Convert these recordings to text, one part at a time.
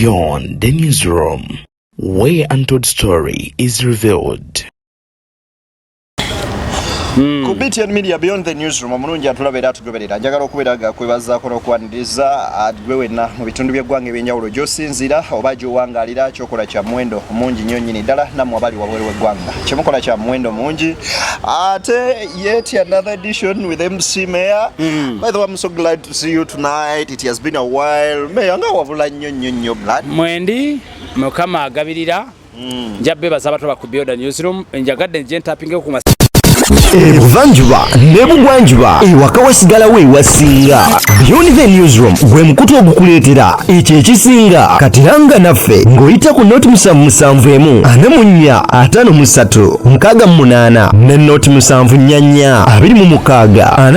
Beyond the newsroom, where untold story is revealed. Ku BTN Media Beyond the newsroom omulungi atulabera atugoberera njagala okubeeraga kwebazaako n'okwaniriza gwe wenna mu bitundu by'eggwanga ebyenjawulo gy'osinzira oba gy'owangaalira kyokola kya muwendo mungi nnyo nnyini ddala nammwe abali wabweru w'eggwanga kyemukola kya muwendo mungi ate yet another edition with MC Mayor. By the way, I'm so glad to see you tonight. It has been a while. Mayor nga wabula nnyo blood mwendi mukama agabirira njabbe basabato ba ku Beyond newsroom njagadde nje ntapinge ku Ebuvanjuba nebugwanjuba ewaka wasigala we wasinga Beyond the newsroom gwe mukutu ogukuleetera ekyo ekisinga katiranga naffe ng'oyita ku noti 771 453 68 ne noti 744 26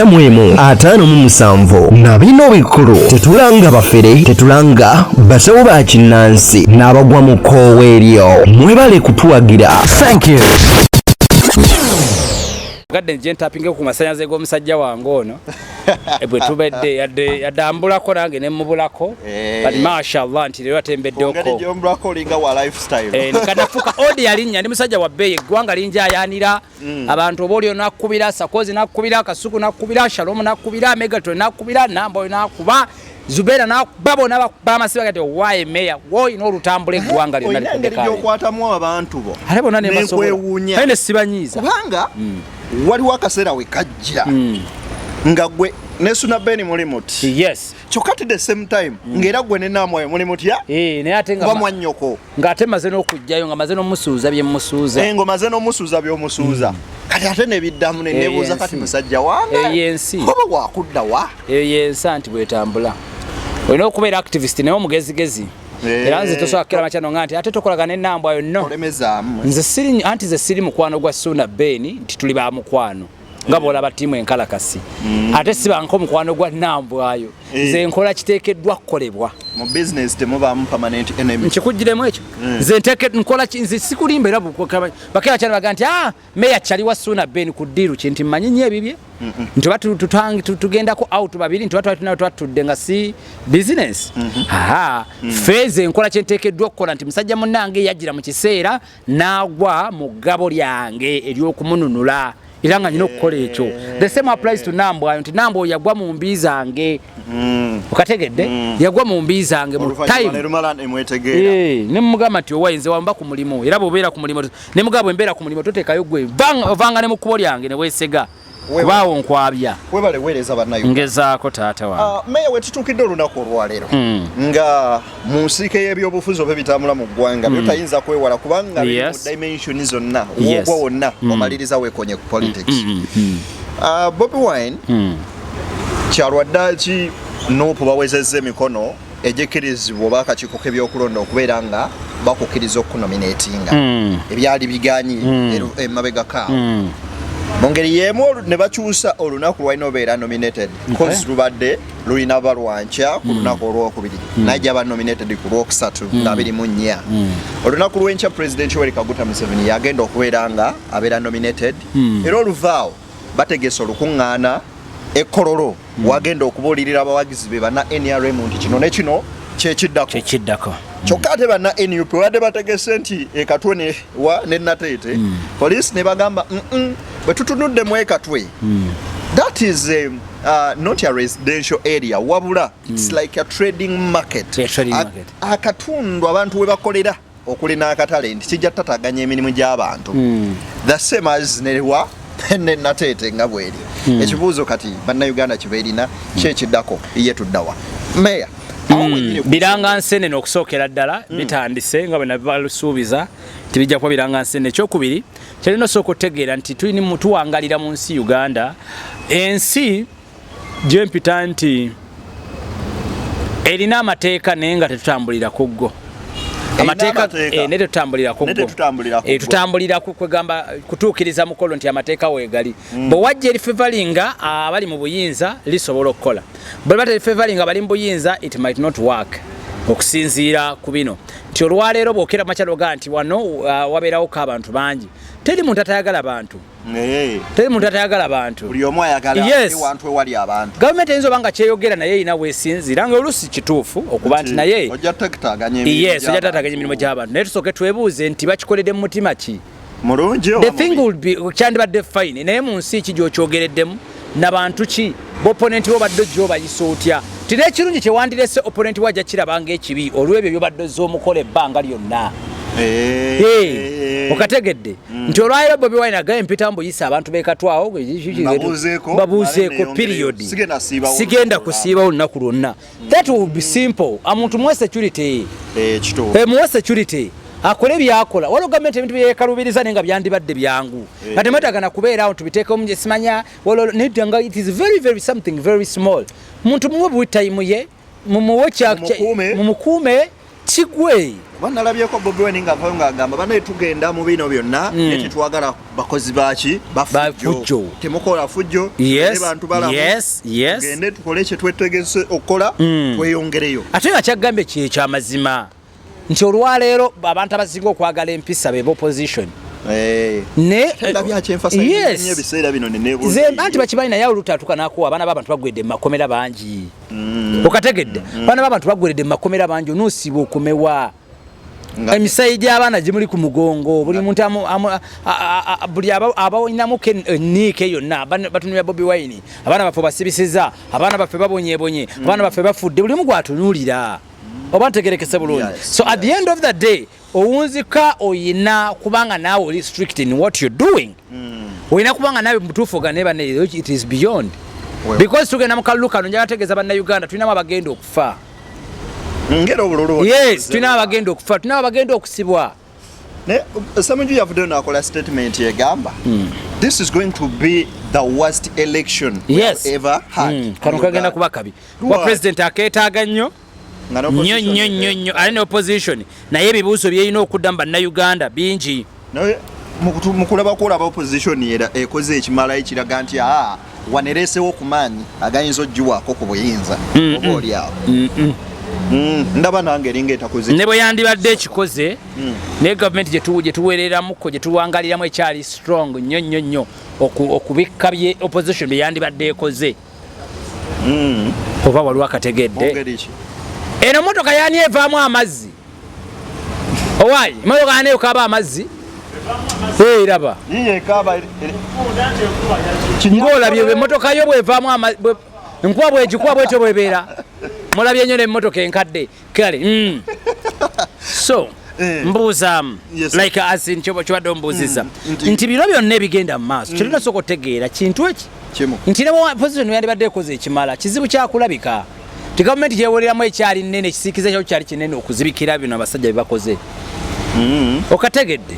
45 na bino bikulu tetulanga bafere tetulanga basawo ba kinnansi n'abagwa mu koowe eryo mwebale kutuwagira. Thank you. gadde nje ntapinge ku masanyaze g'omusajja wange ono bwe tubedde yadambulako nange ne mubulako kati mashallah nti lero atembeddeko ngani jombulako linga wa lifestyle nkanafuka odi yalinnya ndi musajja wa bbeyi eggwanga linja ayanira abantu obolyo nakubira sakozi nakubira kasuku nakubira shalom nakubira megaton nakubira nambo nakuba Zubera na babo na bamasiba kati wae meya wo ino lutambule eggwanga lyonna likondeka ngeri jokwatamu abantu bo alebo nane masobo ene sibanyiza kubanga waliwo akaseera we kajja nga gwe nesuna beni mulimuti yes chokati the same time ngera gwe ne namwe mulimuti ya naye ate nga mwanyoko ngate maze n'okujjayo nga maze n'omusuuza bye musuuza ngo maze n'omusuuza bye omusuuza kati ate ne biddamu ne nebuuza kati musajja wange yensi oba wakudda wa yensi anti bwetambula olina okubeera activist naye omugezigezi era nze tosobola kukira makyano nga nti ate tokolagana ennambwa yonno nze siri mukwano gwa Suna Beni nti tuli ba mukwano nga bw'olaba ttiimu enkalakasi ate sibanko mukwano gwa nnambwayo nze nkola kiteekeddwa kukolebwa mu business temubaamu permanent enemy nkikugiremu ekyo nze nkola nze sikulimba era bakera cyane baga nti meya kyali wa Suna Beni ku ddiiru kye nti mmanyi nnyo ebibye nti tugendako out babiri nti twatudde nga si business feze nkola kye nteekeddwa okukola nti musajja munnange yajjira mu kiseera n'agwa mu ggabo lyange ery'okumununula era nga nyina okukola ekyo the same applies to Nambo nti Nambo yagwa mu mbi zange ukategedde yagwa mu mbi zange mu time ne mugamba nti owayinze wamba ku mulimu era bw'obeera ku mulimu ne mugabo embeera ku mulimu toteekayo gwe ovanga ne mu kkubo lyange ne weesega kubaawo nkwabya webale weereza bannayo ngezaako taata wange meya wetutuukidde olunaku olwaleero nga mu nsiike y'ebyobufuzi oba ebitambula mu ggwanga byotayinza kwewala kubanga biri mu dimensioni zonna wogwa wonna omaliriza weekonye ku politics Bobi Wine kyalwadda ki Nuupu bawezezza emikono ejjekirizibwa oba akakiiko k'ebyokulonda okubeera nga bakukkiriza okunominatinga ebyali biganyi emabega kaawo mu ngeri y'emu ne bakyusa olunaku lwalina obeera nominated because lubadde lulina balwankya ku lunaku olwokubiri najja aba nominated ku lwokusatu nga 24 olunaku lw'enkya President Yoweri Kaguta Museveni yagenda okubeera nga abeera nominated era oluvaawo bategese olukuŋŋaana ekkololo wagenda okubuulirira abawagizi be bana NRM nti kino ne kino kyekiddako kyokka ate banna NUP wadde bategese nti ekatwe ne Nateete police ne bagamba bwe tutunuddemu ekatwe that is not a residential area wabula it's like a trading market akatundu abantu we bakolera okuli n'akatale nti kijja tataganya emirimu gy'abantu the same as newa ne Nateete nga bweri ekibuuzo kati bannayuganda kibeerina kyekiddako ye tuddawa meya biranga nsene n'okusookera ddala bitandise nga bwe nabalusuubiza tibijja kuba biranga nsene ekyokubiri kyalina osooka otegeera nti tuwangalira mu nsi Uganda ensi gyempita nti erina amateeka naye nga tetutambulira ku go amateeka ne tutambulira ku go tutambulira kwegamba kutuukiriza mukolo nti amateeka weegali bwe wajja eri favoringa abali mu buyinza lisobola okukola bwe bata favoringa abali mu buyinza it might not work okusinziira ku bino nti olwaleero bwokera makyalo ga nti wano wabeerawo ko abantu bangi teri muntu atayagala bantu teri muntu atayagala abantu buli omu ayagala ewantu ewali abantu gavumenti eyinza oba nga kyeyogera naye erina weesinziira nga oluusi kituufu okuba nti naye ojja tetaganya emirimu gy'abantu naye tusooke twebuuze nti bakikoledde mu mutima ki mulungi the thing would be kyandibadde fine naye mu nsi ki gy'okyogereddemu nabantu ki b'opponenti bo badde gy'obayisa otya ti n'ekirungi kyewandirese opponenti wajja kirabanga ekibi olw'ebyo byobadde oz'omukola ebbanga lyonna okategedde nti olwaliro Bobi Wine agaye mpita mbuyisa abantu bekatwawo babuuzeeko period sigenda kusiibawo olunaku lwonna that would be simple omuntu muwe security muwe security akole byakola waliwo gavumenti ebintu byekalubiriza naye nga byandibadde byangu nga temwetagana kubeerawo tubiteekeo munje simanya nedanga it is very very something very small muntu muwe bwitayimu ye mumukuume kigwe banalabyeko Bobi Wine nga avayo ng'agamba banaye tugenda mu bino byonna ne tetwagala bakozi baki bafujjo temukola fujjo bantu balamu tugende tukole kye twetegese okukola tweyongereyo ate nga kyagambye ky'amazima nti olwaleero abantu abasinga okwagala empisa be opposition anti bakimanyi naye olutatuka nakuwa abaana b'abantu bagwedde mu makomera bangi okategedde abaana b'abantu bagwedde mu makomera bangi onoosiba okumewa emisayi gy'abaana gimuli ku mugongo buli muntu buli abawinamu niike yonna batunulira Bobi Wine abaana baffe basibisiza abaana baffe babonyebonye abaana baffe bafudde buli omu gwatunuulira oba ntegerekese bulungi so at the end of the day owunzika oyina kubanga naawe oli strict in what you're doing oyina kubanga naawe mutuufu ogane banne it is beyond because tugenda mu kalulu kano njala tegeeza bannayuganda tulinamu abagenda okufa yes tulina abagenda okufa tulina abagenda okusibwa Samunju yavudde n'akola statement yegamba this is going to be the worst election we have ever had kano kagenda kuba kabi wa president akeetaaga nnyo nnyo ali ne opposition naye ebibuuzo byeyina okuddamu bannayuganda bingi mu kulaba kwolaba opposition era ekoze ekimala ekiraga nti waneresewo ku maanyi agayinza ogiwaako ku buyinza oba oli awo ndaba nange eringa etakoze ne bwe yandibadde ekikoze naye gavumenti gye tuweereramuko gye tuwangaliramu ekyali strong nnyo okubikka bye opposition bye yandibadde ekoze oba waliwo akategedde eno motoka yani evaamu amazzi owaayi motoka yani ekaba amazzi raba ng'olabye motoka yo bwevaamu enkuba bwegikuba bwetyo bwebeera mulabye nnyo n'emmotoka enkadde kale so mbuuzaamu like as in kyobadde ombuuziza nti bino byonna ebigenda mu maaso kyolina sooka otegeera kintu eki nti ne position yandibadde ekoze ekimala kizibu kyakulabika ti gavumenti gyewooleramu ekyali nnene ekisiikiza kyawo kyali kinene okuzibikira bino abasajja bebakoze okategedde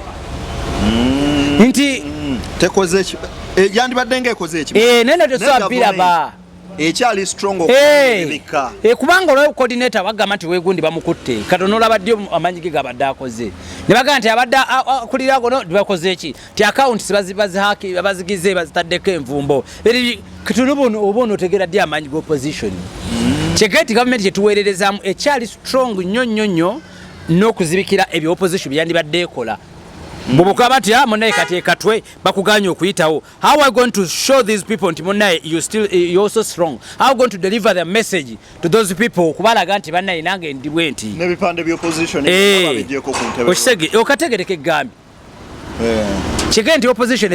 nti tekoze yandibadde ngaekoze nene tesobiraba ekyali strong okubika kubanga olwa coordinator bagamba nti wegundi bamukutte katono olabadde amanyi ge gabadde akoze ne bagamba nti abadde akulira gono bakoze eki ti accounts bazigize bazitaddeko envumbo kitulubuno otegera ddi amanyi go opposition kyegati gavumenti gyetuweererezaamu ekyali strong nnyo n'okuzibikira ebyo opposition byandibadde ekola bubukaba ati munaye kateekatwe bakuganya okuyitawo how are you going to show these people nti munaye you're also strong how are you going to deliver the message to those people kubalaga nti bannaye nange ndibwe nti n'ebipande by'opposition babigyeko ku ntebe okisege okategereka eggambi kige nti opposition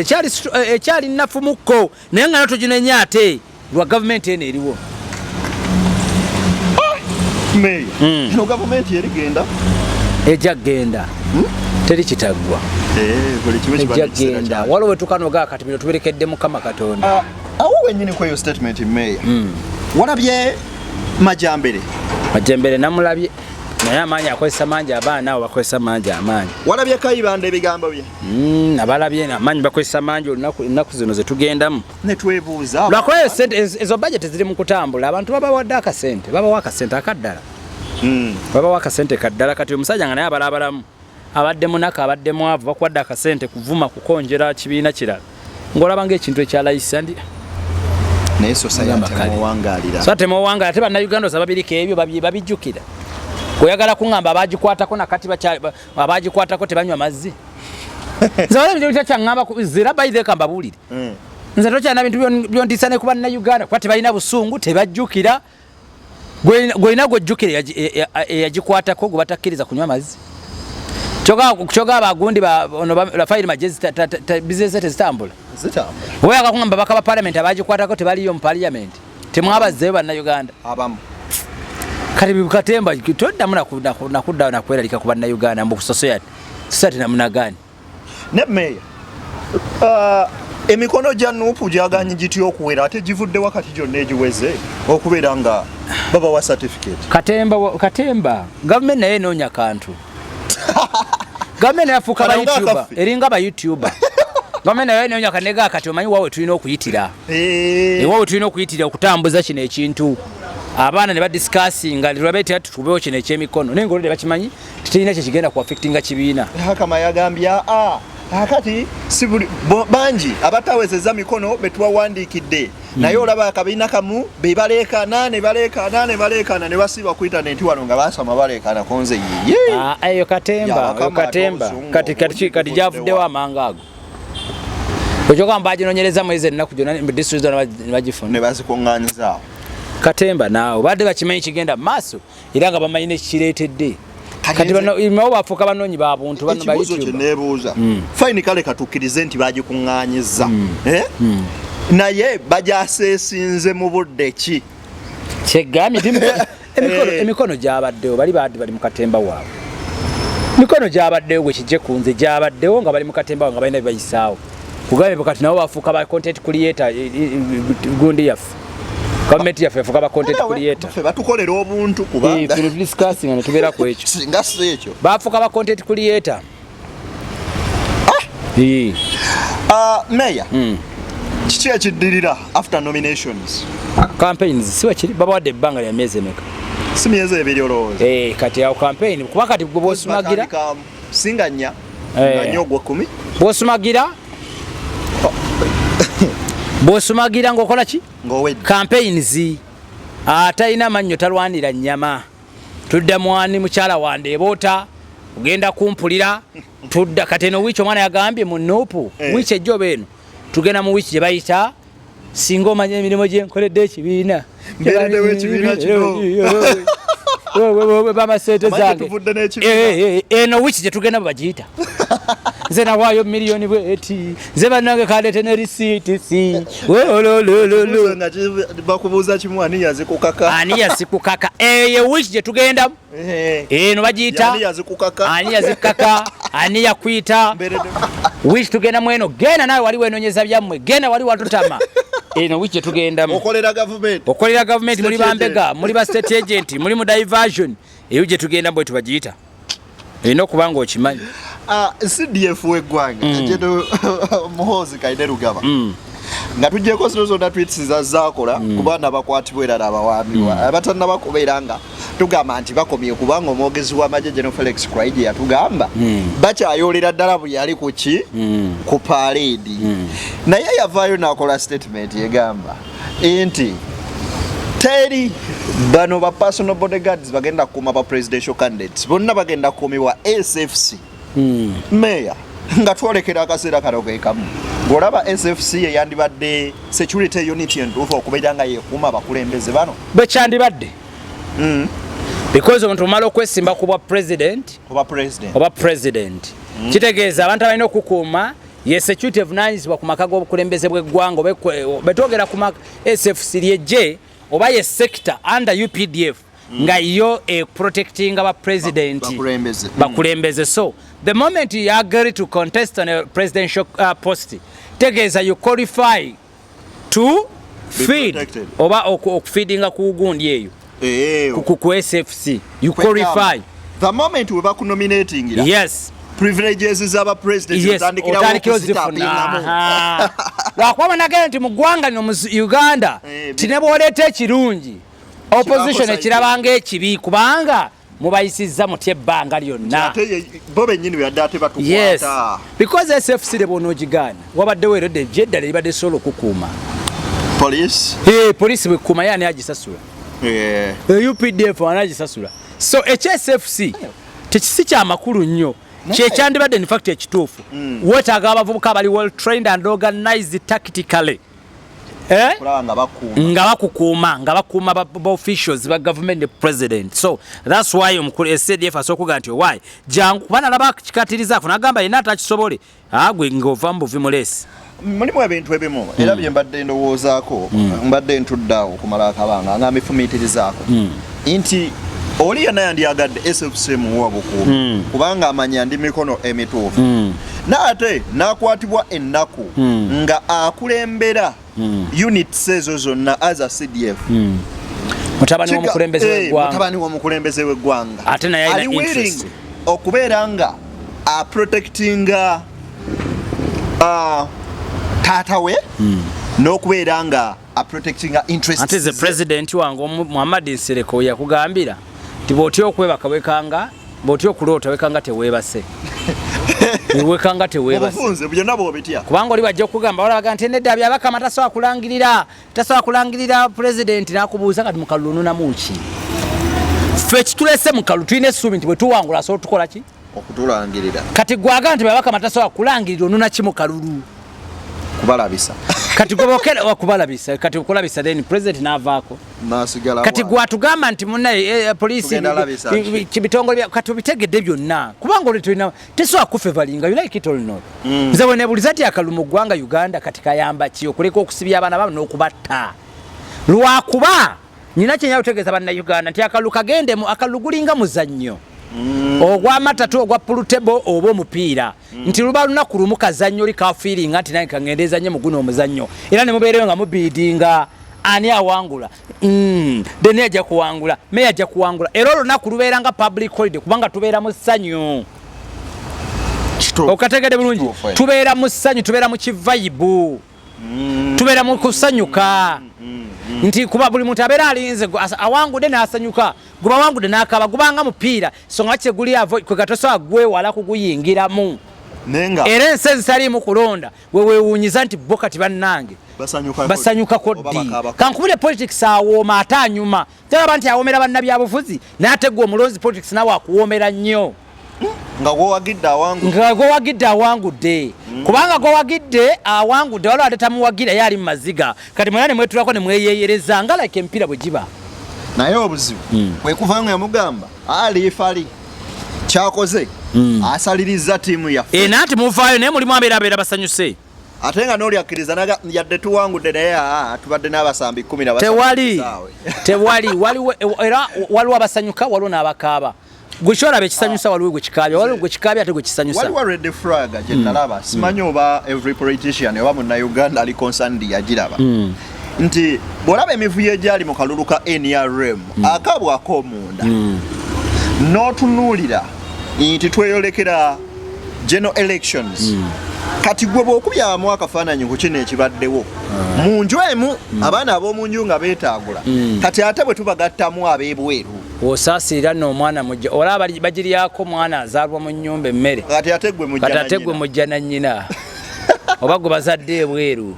ekyali nnafumukko naye nga notoginenya ate lwa gavumenti eno eriwo eno gavumenti erigenda ejja kgenda teri kitaggwa ejja kgenda waliwo wetukanoga kati bino tuberekedde mukama katonda awo wenyini kweyo statement meya walabye majambere namulabye naye amaanyi akozesa mangi abaana abo bakozesa mangi amaanyi walabye kayibanda ebigambo bye abalabye amaanyi bakozesa mangi olunaku zino zetugendamu netwebuuza lwakuba ezo budget ziri mu kutambula abantu babawadde akasente babawa akasente akaddala babawa akasente kaddala kati omusajja nga naye abalabalamu abadde munaka abadde mwavu bakuwadde akasente kuvuma kukonjera kibiina kirala ng'olaba ng'ekintu ekyalayisa ndi naye sosayatemuwangalira so temuwangalira ate bannayuganda osa babiriko ebyo babijjukira oyagala kuŋŋamba abagikwatako nakati abagikwatako tebanywa mazzi Nzawala bintu bitakyangamba zira bayidde kambabulire. Nze tokyana bintu byontisa ne kuba na Uganda kwati balina busungu tebajjukira gwena gwojjukira yagikwatako gwe batakkiriza kunywa amazzi. Choga abagundi la faili majezi business zitambula. Wewe akakungamba bakaba parliament abagikwatako tebaliyo mu parliament. Temwabaze bana Uganda. Abamu. Kati Katemba todda nakudda nakweralika ku bana Uganda mbu society. Society namuna gani? Ne meya. Emikono gya Nuupu gyaganye gityo okuwera ate givudde wakati gyonna egiweze okubeera nga baba wa certificate. Katemba government naye noonya kantu. Government yafuuka ba YouTuber eringa ba YouTuber. Government naye noonya kanega kati omanyi wawe tulina okuyitira. Wawe tulina okuyitira okutambuza kino ekintu. Abaana ne badiscussinga lirabete tutubeewo kino ekyemikono naye ngolode bakimanyi tulina kigenda ku affectinga kibiina. Hakama yagambya akati sibuli banji abatawezeza mikono betuwawandiikidde naye olaba akabiina kamu bebalekana ne balekana ne basiba ku internet wano nga basama balekana konze yiye. Ayo Katemba kati javuddewo amanga ago. Ojoga mbaje nonyereza mwezi ennaku jona district ne bagifuna ne bazikuŋŋaanyiza. Katemba naawe badde bakimanyi kigenda maaso era nga bamanyi kireetedde. Kati bano imawo bafuka banonyi ba buntu bano ba YouTube. Nebuuza. Fine kale katukkirize nti bagikuŋŋaanyiza. Naye bajaseesinze mu budde ki? Kyegambye emikono gyabaddewo bali mu Katemba waabwe. Mikono gyabaddewo gwe kijje kunze gyabaddewo nga bali mu Katemba nga balina bayisaawo. Kugambye kati nabo bafuka ba content creator gundi yaffe. Government yaffe yafuka ba content creator. Ffe batukolera obuntu kubanga. Tuli discussing ne tubeera ku ekyo. Singa si ekyo. Bafuka ba content creator. Mayor. Kiki ekiddirira after nominations? Campaigns siwa kiri baba wadde ebbanga lya myezi emeka. Si myezi ebiri olowooza. Kati awo campaign kuba kati gwe bw'osumagira. Singa nnya. Nga nnyo ogwa 10. Bw'osumagira. Bw'osumagira ng'okola ki? Ng'owedde. Campaigns atalina mannyo talwanira nnyama. Tudda mwani mukyala wande eboota ugenda kumpulira tudda kateno wicho omwana yagambye mu Nuupu wicho ejjoba eno tugenda mu wichi gye bayita singa omanye emirimu gye nkoledde ekibiina mberedde w'ekibiina kino bamasente zange eno wichi gye tugenda bagiyita nze nawaayo miliyoni bweti nze bannange kaleete ne risiiti si bakubuuza kimu ani yazikukaka eyo wichi gye tugendamu eno bagiyita ani yazikukaka ani yakwita wichi tugendamu eno genda nawe wali wenonyeza byammwe genda wali watutama eno wichi gye tugendamu okolera gavumenti muli bambega muli ba state agent muli mu diversion eyo gye tugendamu bwe tubagiyita erina okuba nga okimanyi. CDF w'eggwanga Jeno Muhoozi Kaine Rugaba nga tujjeko zino zonna twitisiza zaakola ku baana bakwatibwa era n'abawambibwa abatannaba kubeera nga tugamba nti bakomye kubanga omwogezi w'amagye General Felix Kwaije yatugamba bakyayolera ddala bwe yali ku ki ku parade naye yavaayo n'akola statement yegamba nti teri bano ba personal bodyguards bagenda kukuuma ba presidential candidates bonna bagenda kukuumibwa SFC. Mayor nga twolekera akaseera kano ke kamu ng'olaba SFC yandibadde security unit entuufu okubeera nga yeekuuma abakulembeze bano bwe kyandibadde because omuntu omala okwesimba ku bwa president kitegeeza abantu abalina okukuuma ye security evunaanyizibwa ku maka g'obukulembeze bw'eggwanga betwogera ku SFC lyejje oba ye sector under UPDF nga yo protecting aba president bakulembeze. So the moment you agree to contest on a presidential post tegeeza you qualify to feed oba okufeedinga ku gundi eyo ku SFC you qualify the moment we baku nominating yes privileges z'aba president otandikira ozifuna lwakuba nagenda nti mu ggwanga lino mu Uganda tinebwoleeta ekirungi opposition ekirabanga ekibi kubanga mubayisizza mutya ebbanga lyonna bo bennyini bwe yadde ate batukwata because SFC lebonoogigaana wabaddewo ero gyeddala libadde sobola okukuuma poliisi bwekuuma ye ani agisasula UPDF ani agisasula so SFC tekisi kyamakulu nnyo Kyandibadde in fact ekituufu. Weetaaga abavubuka abali well trained and organized tactically. Nga bakukuuma ba officials ba government the president. So that's why omukulu SDF asokuga nti why jangu bana laba kikatirizaako nagamba yena atakisobole agwe ngova mbuvi mulesi. Mulimu ebintu ebimu era bye mbadde ndowoozaako mbadde ntuddawo kumala akabanga nga mifumiitirizaako nti oli yena yandyagadde SFCM wabukuumi kubanga amanya ndi mikono emituufu naate nakwatibwa ennaku nga akulembera units ezo zonna as a CDF mutabani w'omukulembeze w'eggwanga ate naye alina interest okubeera nga protectinga taata we n'okubeera nga protectinga interest ate the president wange Muhammad Nsereko yakugambira nti bw'otya okwebaka wekanga bw'otya okuloota wekanga teweebase wekanga teweebase obufunze byonna bw'obitya kubanga oli bajja okugamba walabaga nti nedda Byabakama tasobola kulangirira president n'akubuuza kati mu kalulu onuunamu ki ffe ekitulese mu kalulu tulina essuubi nti bwe tuwangula asobola tukola ki okutulangirira kati gwagamba nti Byabakama tasobola kulangirira onuuna ki mu kalulu kubalabisa kati gobokera wakubalabisa kati okulabisa then president n'avaako nasigala kati gwatugamba nti munnaye poliisi kibitongole kati obitegedde byonna kubanga oli tulina tesobola kufevalinga you like it or not nze bwe neebuuliza nti akalulu mu ggwanga Uganda kati kayamba ki okuleka okusibya abaana baabo n'okubatta lwakuba nyina kyenyala otegeeza bannayuganda nti akalulu kagendemu akalulu gulinga muzannyo ogw'amatatu ogwa pulutebo oba omupiira nti luba lunaku lumu kazannyo likafiiringa nti naye kangendeza nnyo muguno omuzannyo era ne mubeereyo nga mubiidinga ani awangula deni ajja kuwangula meya ajja kuwangula era olunaku lubeera nga public holiday kubanga tubeera mu ssanyu okategedde bulungi tubeera mu ssanyu tubeera mu kivaibu tubeera mu kusanyuka nti kuba buli muntu abeera alinze awangudde n'asanyuka guba wangudde n'akaba gubanga mupiira songa kye guli avo kwe gatosobola gwewala kuguyingiramu era ensi ezitaliimu kulonda weweewuunyiza nti bo kati bannange basanyukako ddi kankubire politics awooma ate anyuma talaba nti awoomera bannabyabufuzi n'ategwa omulonzi politics nawe akuwoomera nnyo nga gwowagidde awangudde kubanga gwowagidde awangudde waliwo ate tamuwagira ye ali mu maziga kati mwera ne mwetulako ne mweyeyereza nga like empiira bwe giba naye obuzibu kwekuvanga yamugamba alifali kyakoze asaliriza tiimu yaffe naati muvaayo naye mulimu abeera basanyuse ate nga n'oli akkiriza yadde tuwangudde naye tubadde n'abasambi 10 tewali era waliwo abasanyuka waliwo n'abakaaba gwe kyolaba ekisanyusa waliwo gwe kikaabya waliwo gwe kikaabya ate gwe kisanyusa waliwo red flag gye nalaba simanyi oba every politician oba munnayuganda ali concerned yagiraba nti bw'olaba emivuyo egyali mu kalulu ka NRM akabwako omunda n'otunuulira nti tweyolekera general elections kati gwe bw'okubyamu akafaananyi ku kino ekibaddewo mu nju emu abaana ab'omu nju nga beetaagula kati ate bwe tubagattamu ab'ebweru osaasirira nno omwana mujja olaba bagiryako mwana azaalwa mu nnyumba emmere kati ate gwe mujja na nnyina oba gwe bazadde ebweru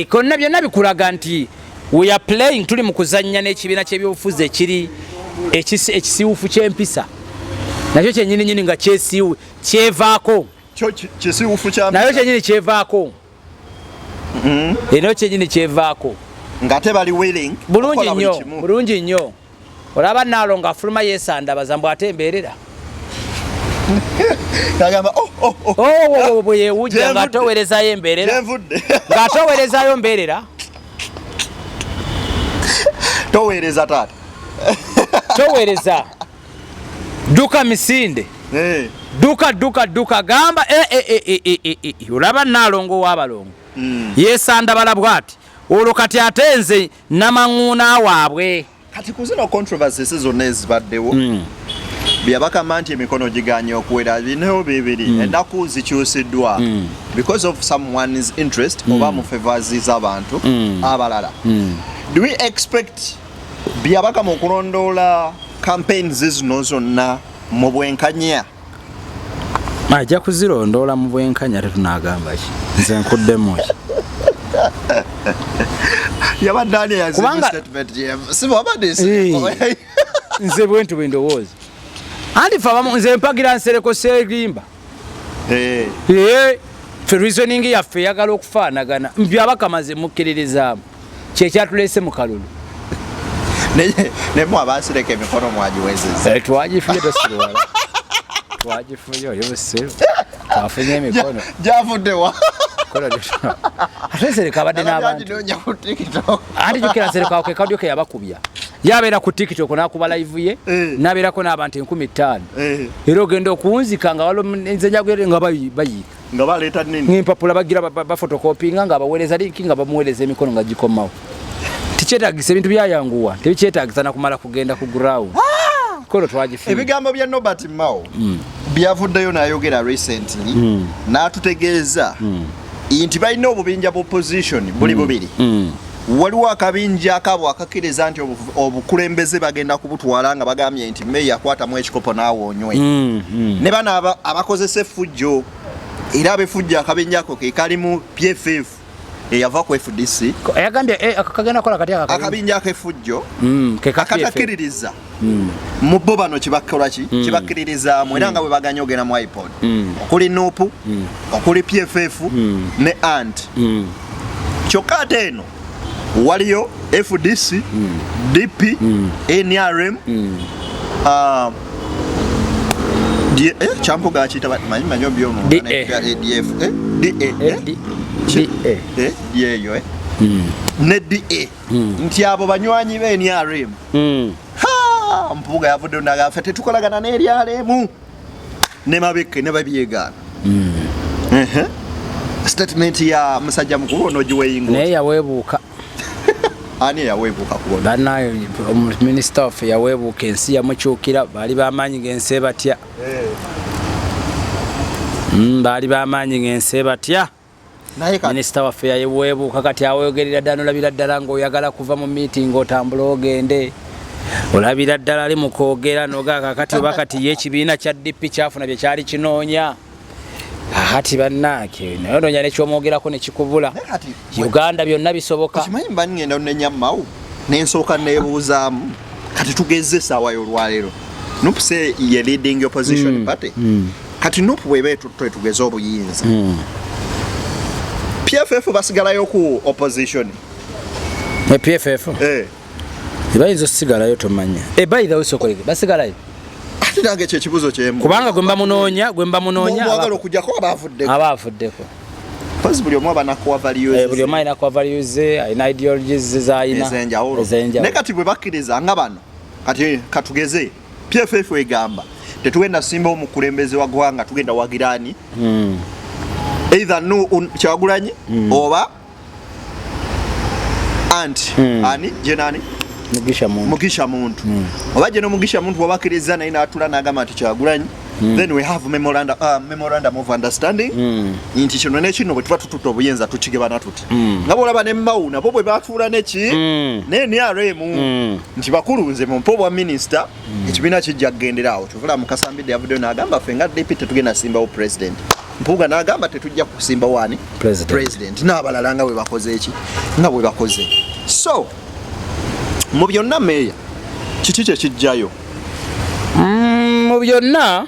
konna byonna bikulaga nti we are playing tuli mu kuzannya n'ekibiina ky'ebyobufuzi ekiri ekisiwufu ky'empisa nakyo kyennyini nga kyevaako nayo kyennyini kyevaako nayo kyennyini kyevaako ngate bali willing bulungi nnyo olaba naalo nga afuluma yeesandabaza mbw ate embeerera bwe yeewujja ng'ate oweerezayo embeerera ng'ate oweerezayo mbeerera toweereza taata toweereza duka misinde duka gamba olaba naalongo w'abalongo yeesandabala bw'ati olwo kati ate nze namaŋŋuuna waabwe kati ku zino controversies zonna ezibaddewo Byabakama nti emikono giganye okuwera bineho bibiri ennaku zikyusiddwa because of someone's interest oba mu favors z'abantu abalala do we expect Byabakama okulondoola campaigns zino zonna mu bwenkanya ajja kuzirondoola mu bwenkanya tetunaagamba ki nze nkuddemu ki yabadde ani yazimba statement nze bwentu bwe ndowooza andi fa nze mpagira nsereko serimba fe reasoning yaffe yagala okufaanagana byabakamaze mukkiririzaamu kyekyatulese mu kalulu ne mwa basireka emikono mwagiwezeza twagifuye tosirwala twagifuye oyo busiro twafunye emikono gyavuddewa ate Sereka abadde n'abantu andi jukira Sereka ke kaudio ke yabakubya yabeera ku TikTok nakuba live ye nabeerako n'abantu 15,000 era ogenda okunzika nga walo nze njagere nga bayi nga baleeta nini ng'impapula bagira bafotokopinga nga baweereza linki nga bamuweereza emikono nga gikomawo tikyetaagisa ebintu byayanguwa tebikyetaagisa na kumala kugenda ku ground kono twagifunye ebigambo bya Nobert Mao byavuddeyo n'ayogera recently n'atutegeeza nti balina obubinja bu opposition buli bubiri waliwo akabinja akabo akakkiriza nti obukulembeze bagenda kubutwala nga bagambye nti Meya akwatamu ekikopo n'awoonywe ne bano abakozesa effujjo era abefujja akabinja ako ke kalimu PFF eyava ku FDC ayagambye akagenda kola kati akabinja ak'effujjo akatakkiririza mu bo bano kibakola kibakkiririza era nga bwe baganya ogenda mu iPod okuli NUP okuli PFF ne ANT kyokka ate eno waliyo FDC DP NRM champo gachita manyo byomo DF yo ne DA nti abo banywanyi be NRM mpuga yavudde ndagafe tetukolagana n'eryalemu ne mabeke ne babyegana statement ya musajja mukulu ono giweyingo naye yaweebuuka ani yaweebuuka kubona banayo minister of yaweebuuka ensi yamukyukira baali bamaanyi ng'ensi batya baali bamaanyi ng'ensi batya minister waffe yaweebuuka kati awogerera ddala olabira ddala ng'oyagala kuva mu meeting otambula ogende olabira ddala ali mu kwogera nogaaka kati oba kati ye ekibiina kya DP kyafuna bye kyali kinoonya hati bannake nayo ndonya nekyomwogerako nekikubula Uganda byonna bisoboka kimanyi mba ngenda onenya Mao nensooka neebuuzaamu kati tugeze essaawa y'olwaleero NUP se ye leading opposition party kati NUP bweba tugeze obuyinza PFF basigalayo ku opposition PFF bayinza osigalayo tomanya by the way sokolege basigalayo nange kyekibuzo kyemu kubanga gwe mba munoonya mwagala okujjako abaavuddeko pasi buli omu abanakuwa values buli omu alinakuwa values alina ideologies z'alina ez'enjawulo naye kati bwe bakkiriza nga bano kati katugeze PFF egamba tetugenda simba omukulembeze wa ggwanga tugenda wagirani either Kyagulanyi oba ani jenani Mugisha muntu oba jeno Mugisha muntu wabakiriza naye natula n'agamba nti Kyagulanyi then we have memorandum of understanding nti kino nekino bwe tuba tututa obuyinza tukigebana tuti nga bolaba ne Mao nabo bwe batuula neki ne NRM nti bakulu nze mu mpo bwa minister ekibiina kijja kugenderawo kyovula Mukasambidde yavuddeyo n'agamba ffe nga DP tetugenda simbawo president Mpuga n'agamba tetujja kusimba wani president n'abalala nga bwe bakoze so mu byonna Meya kiki kye kijjayo mu byonna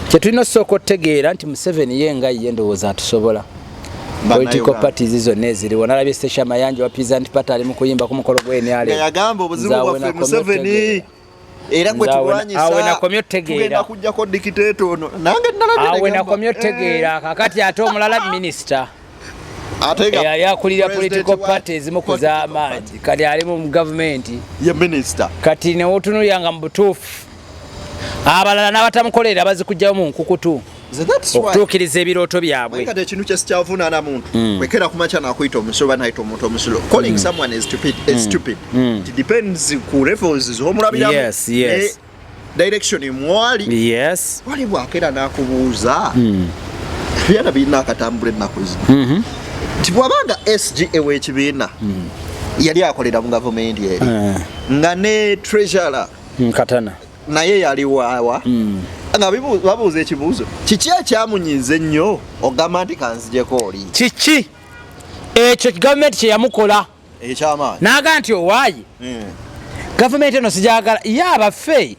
kyetulina osooka otegeera nti Museveni yenga ye ndowooza atusobola political parties zonna eziriwo nalabye Sesha Mayanja wa Peasant Party ali mu kuyimba ku mukolo gw'NRM yagamba obuzibu bwaffe Museveni era gwe tulwanyisa awe nakomye otegeera tugenda kujjako dikiteeto ono nange nalabye awe nakomye otegeera kakati ate omulala minister yali akulira political parties mu kuz'amaanyi kati ali mu government ye minister kati newotunuliranga mu butuufu abalala n'abatamukolera bazikujjayo mu nkukutu okutuukiriza ebirooto byabwe kati ekintu kyesikyavunana muntu kwekera kumakya nakuyita omusulo banayita omuntu omusulo calling someone is stupid it depends ku levels z'omulabiramu direction mwali wali bwakera n'akubuuza byana birina akatambula ennaku zino nti bwabanga SG ew'ekibiina yali akolera mu gavumenti eri nga ne treasurer Katana naye yali waawa nga babuuza ekibuuzo kiki ekyamunyiza ennyo ogamba nti kanzijeko oli kiki ekyo gavumenti kye yamukola ekyamaanyi n'aga nti owaayi gavumenti eno sijagala ye abaffe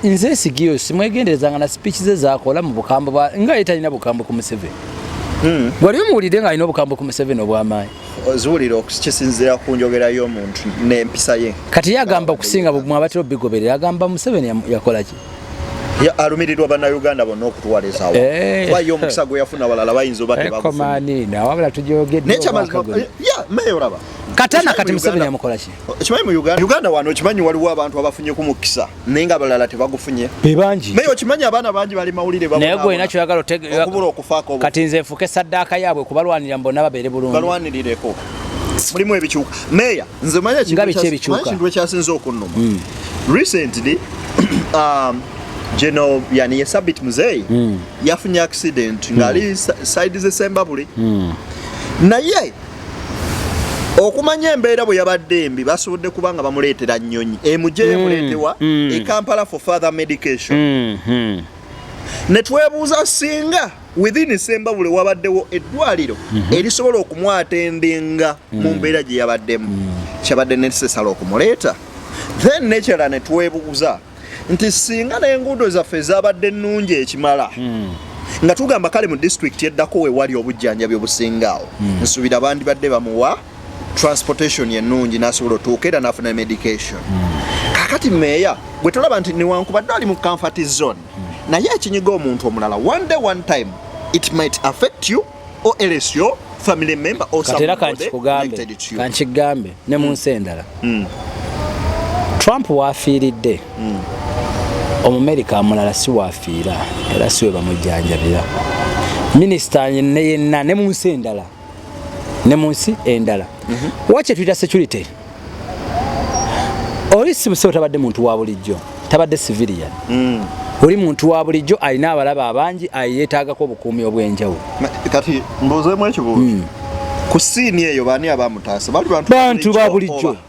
nze sigiyo simwegenderezanga na speech ze zakola mu bukambo nga yetalina bukambo ku Museveni. Wali muwulidde nga alina obukambo ku Museveni obw'amaanyi. Ozuwulira okukisinziira ku njogera y'omuntu n'empisa ye. Kati yagamba okusinga mwabatiro bigoberera yagamba Museveni yakola ki? Alumirirwa bannayuganda bonna okutwaliza awo. Bayo omukisa gwe yafuna balala bayinza oba tebagufuna. Komani na wabula tujogedde. Meyo olaba. Katana kati Museveni yamukola ki? Kimanyi mu Uganda wano kimanyi waliwo abantu abafunye ku mukisa naye nga balala tebagufunye. Be bangi. Meyo kimanyi abaana bangi bali mawulire babona. Naye gwe nakyo yagala okubula okufaako. Kati nze nfuke saddaaka yaabwe kubalwanira mbona babeere bulungi. Balwanirireko. Mulimu ebikyuka. Meya nze manya kintu ekyasinze okunnuma. Recently General yani Yesabit Muzei yafunye accident ngali side ze Sembabule naye okumanya embeera bwe yabadde embi basobodde kubanga bamuleetera nnyonyi emujje yamuleetewa e Kampala for further medication ne twebuuza singa within Sembabule wabaddewo eddwaliro erisobola okumwatendenga mu mbeera gye yabaddemu kyabadde necessary okumuleeta then nekyala ne twebuuza nti singa n'enguudo zaffe zabadde nnungi ekimala nga tugamba kale mu district yeddako we wali obujjanjabi obusingaawo nsuubira bandibadde bamuwa transportation ennungi n'asobola otuuka era n'afuna medication kakati meeya gwe tolaba nti newankubadde ali mu comfort zone naye ekinyiga omuntu omulala one day one time it might affect you or else your family member or somebody connected to you. Kankigambe ne mu nsi endala Trump waafiiridde Omumerika amulala si waafiira era siwe bamujjanjabira minisita yenna ne mu nsi endala wakye tuyita security oli simusebo tabadde muntu wa bulijjo tabadde civilian oli muntu wa bulijjo alina abalaba abangi ayeetaagako obukuumi obw'enjawulo kati mbuuzeemu ekibuuzo ku siini eyo baani abamutaasa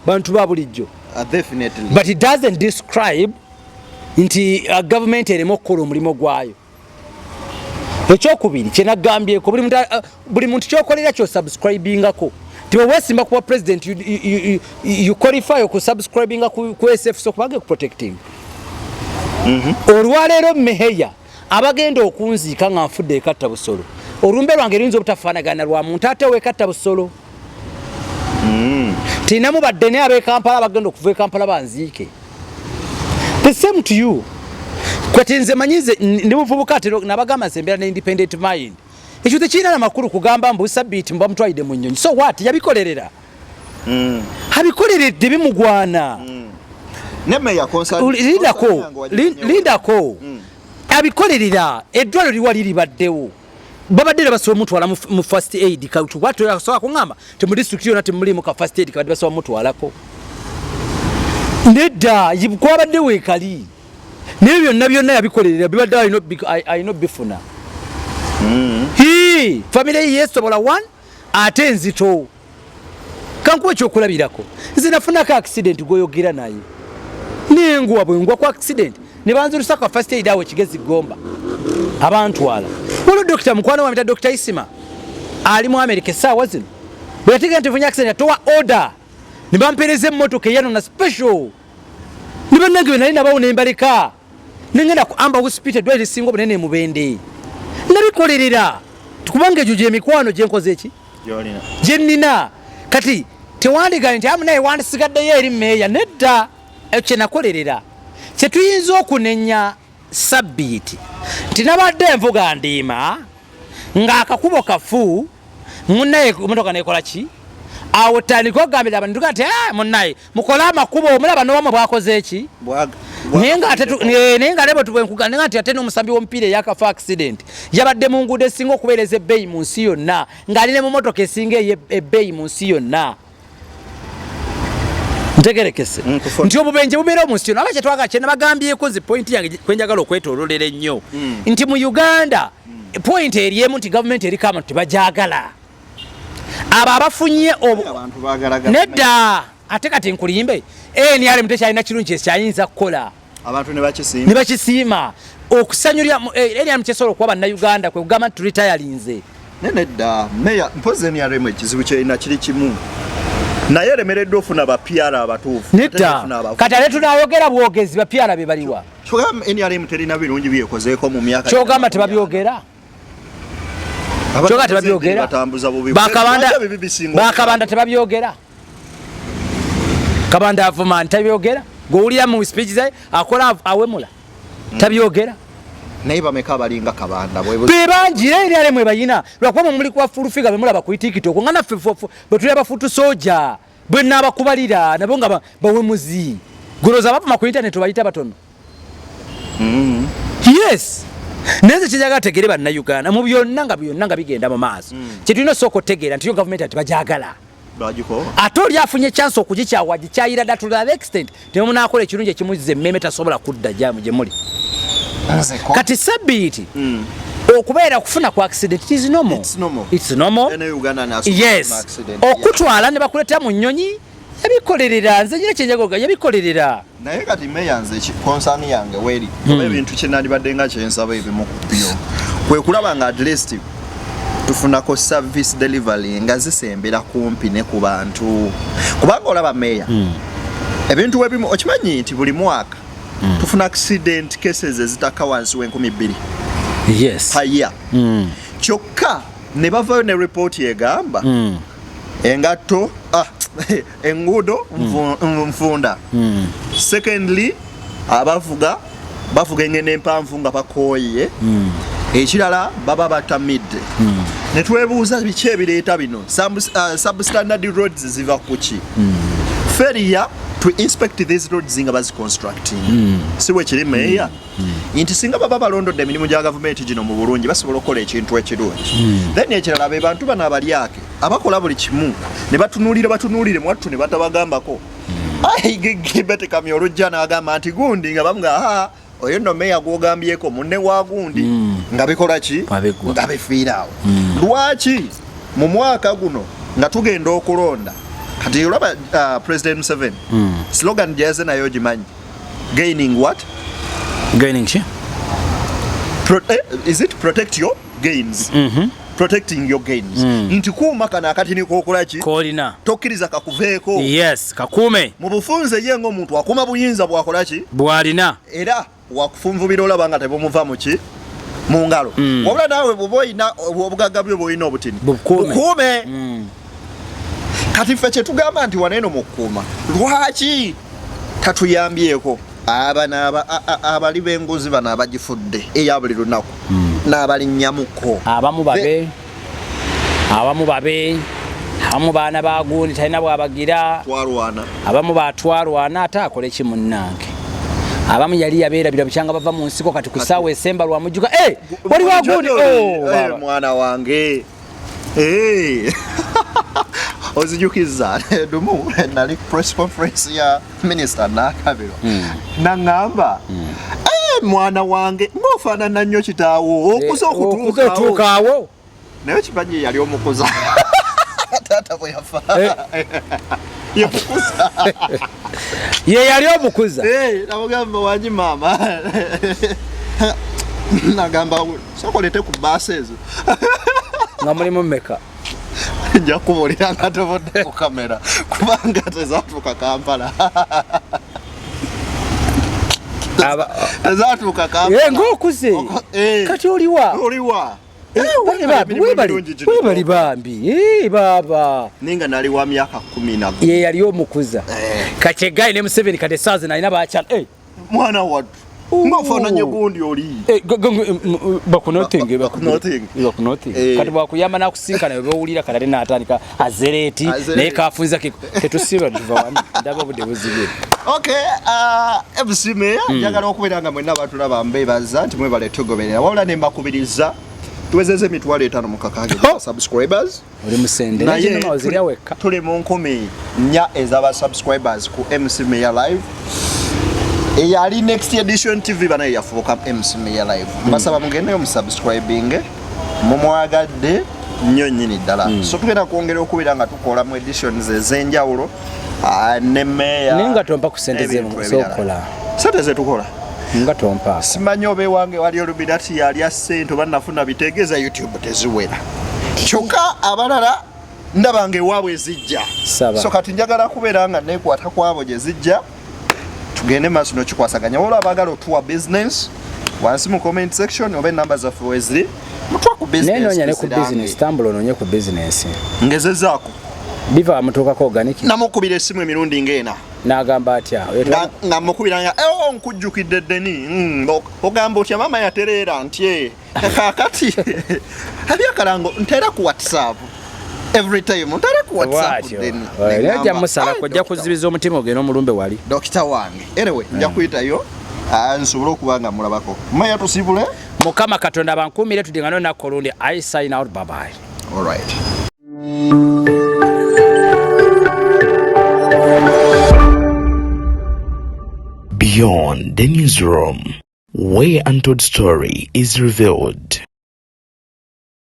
bantu ba bulijjo definitely but it doesn't describe nti government erimo okukola omulimu gwayo ekyokubiri kyenagambyeko buli muntu kyokolera kyosubscribingako tiweweesimba kuba president you qualify okusubscribinga ku SFC okubanga ekuprotecting olwaleero meheya abagenda okunziika nga nfudde ekatta busolo olumbe lwange luyinza obutafaanagana lwa muntu ate weekatta busolo tinamu badde naye ab'ekampala abagenda okuva ekampala banziike the same to you kwati nze manyize ndi muvubuka ate nabagamba nze mbeera ne independent mind ekyo tekirina na makulu kugamba mbu sabiti mba mutwalidde mu nnyonyi so what yabikolerera abikoleredde bimugwana lindako abikolerera eddwaliro liwali libaddewo babadde basobola mutwala mu first aid katwatosobola kuŋŋamba temu district yonna temulimu ka first aid kabadde basobola mutwalako nedda kwabadde weekali naye byonna yabikolerera bibadde alina bifuna famire ye yesobola one ate enzito kankuwa ekyokulabirako nze nafunako accident gwoyogera naye nenguwa bwengwa ku accident ne banzirusa ka first aid awo ekigezi gomba abantwala waliwo dokita mukwano wamita Dr. Isima ali mu America essaawa zino bwe yategera nti funye accident yatowa order ne bampeereza emmotoka eyano na special ne bannange be nali nabawo ne mbaleka nengenda ku amba hospital eddwaliro erisinga obunene e Mubende nabikolerera kubanga egyo gyemikwano gyenkoze eki gyennina kati tewandigaye nti amunaye wandisigaddeyo eri meeya nedda ekyo kyenakolerera kyetuyinza okunenya sabbiiti nti nabadde envuga ndiima ng'akakubo kafu munnaye emotoka nekola ki awo tandika okugambira abantu tuga nti munnaye mukole amakubo omulaba n'owamu bwakoze eki naye nga lebo tubwenkuganda nti ate n'omusambi w'omupiira eyakafa accident yabadde mu nguudo esinga okubeereza ebbeeyi mu nsi yonna ng'alina mu motoka esinga ebbeeyi mu nsi yonna ntegerekese nti obubenje bubeera mu nsi yonna aba kyetwaga kyenabagambyeko zi point yange kwenjagala okwetoololera ennyo nti mu Uganda point eriemu nti gavumenti eriko abantu tebajagala abo abafunye nedda ate kati nkulimbe NRM tekyalina kirungi kyayinza kukola abantu ne bakisiima okusanyulira NRM kyesobola okuba bannayuganda kwe kugamba nti tulitayalinze nedda meya mpoze NRM ekizibu kyalina kiri kimu naye lemereddwa ofuna bapiara abatuufu nita kati ate tunayogera bwogezi bapiara be baliwa kyogamba NRM terina birungi byekozeeko mu myaka kyogamba tebabyogera kyogamba tebabyogera bakabanda tebabyogera kabanda avuma tabyogera gowulira mu speech ze akola awemula tabyogera naye bameka abalinga kabanda bebanjire eri alemwe bayina lwakuba muli kwa fulufiga bemulaba ku TikTok nga naffe bwe tuli abafutu soja bwe n'abakubalira nabo nga bawemuzi goloza bapuma ku internet bayita batono yes neze kinyaga tegere banna Uganda mu byonna nga bigenda mu maaso kitulina soko tegera ntiyo government atibajagala bajiko atoli afunye chance okugikyawa gikyayira datu to the extent temo nakola ekirungi ekimuzize meme tasobola kudda jamu gye muli kati sabiti okubeera kufuna ku accident is normal it's normal ene Uganda na yes okutwala ne bakuleta mu nnyonyi yabikolerera nze nyine kyenjagoga yabikolerera naye kati meyanze concern yange weri ebintu kinali badenga kyensaba ebimu kubyo kwe kulaba nga at least tufunako service delivery nga zisembera kumpi ne ku bantu kubanga olaba meya ebintu webimu okimanyi nti buli mwaka tufuna accident cases ezitaka wansi w'2,000 yes paya kyokka ne bavayo ne report yegamba engato engudo mfunda secondly abavuga engene empanvu nga bakoye ekirala baba batamidde ne twebuuza biki ebireeta bino substandard roads ziva kuki failure to inspect these roads nga baziconstructing siwe kiri meya inti singa baba balondodde emirimu gya gavumenti gino mu bulungi basobola okukola ekintu ekirungi then ekirala be bantu bano abalyake abakola buli kimu ne batunuulire mwattu ne batabagambako gibete kamya olujja n'agamba nti gundi nga bamuga oyo nno meya gwogambyeko munne wa gundi nga bikola ki nga bifiiraawo lwaki mu mwaka guno nga tugenda okulonda kati olaba President Museveni slogan jaze nayo gimanyi gaining what gaining chi is it protect your gains protecting your gains inti kuuma kana akati niko okola ki kolina tokkiriza kakuveeko yes kakume mu bufunze yengo omuntu akuma buyinza bwakola ki bwalina era wakufunvubira olaba nga tebumuva mu ki mu ngalo wabula naawe buboyina obugagga byo boyina obutini bukume kati ffe kyetugamba nti waneeno mu kukuuma lwaki tatuyambyeko abali b'enguzi bano abagifudde eya buli lunaku n'abalinnyamuko abamu baana bagundi talina bwabagira abamu batwalwana ate akole ki munnange abamu yali yabeerabira bukyanga bava mu nsiko kati ku ssaawa esemba lwamujjuka wali wagundi mwana wange ozijukiza dumu nali press conference ya minister Nakabiro nangamba mwana wange ngofaanana nnyo kitaawo okuza okutuukaawo naye kimanyi yali omukuza taata bwe yafa yemukuza ye yali omukuza namugamba wangi maama nagamba sokolete ku baasi ezo nga mulimu mmeka nja kubuulira nga tobodde ku kamera kubanga tezatuuka Kampala tezatuuka Kampala ng'okuze kati oliwa webali bambi baba ninga nali wa myaka 10 ye yali omukuza Kachegai ne Museveni kati saazi nalina bakyala mwana wattu ngofaananye gundi oli bakunotinge kati bwakuyamba nakusinkana webawulira kalale n'atandika azereeti naye kafunza ketusiba tuva wani ndaba obudde buzibye ebusime njagala okubeera nga mwenna batulaba mbebaza nti mwebale tugoberera wabula ne mbakubiriza tuwezeze emitwalo 5 mu kakage subscribers oli musende naye ozirya wekka tuli mu 10 ez'aba subscribers ku MC Meya Live eyali next edition TV bana yafuuka MC Meya Live mbasaba mugende mu subscribing mumwagadde nnyo nnyini ddala so tugenda kwongera okubeera nga tukola mu editions ez'enjawulo ne Meya ninga tompa ku sente zemusokola sente zetukola nga tompa simanyi obe wange wali olubirati yali assente oba nafuna bitegeeza YouTube teziwera kyokka abalala ndaba ngaewaabwe ezijja so kati njagala kubeera nga nekwata kwabo gye zijja tugende maaso nokikwasaganya waliwo abaagala otuwa business wansi mu comment section oba enamba zaffe weziri mutwa ku business ne ku business tambula ononye ku business ngezezaako biva mutuukako organic namukubira essimu emirundi ng'ena n'agamba atya nga mukubira nga nkujjukidde ddeni ogamba otya maama yatereera ntye kakati abyakalango nteera ku whatsapp every time nteera ku whatsapp ddeni nejja musalako ojja kuzibiza omutima ogenda omulumbe wali dokita wange anyway nja kuyitayo nsobole okuba nga mulabako maya tusibule mukama katonda bankuumire tudingano ennaku olundi I sign out bye bye all right Beyond the newsroom, where untold story is revealed.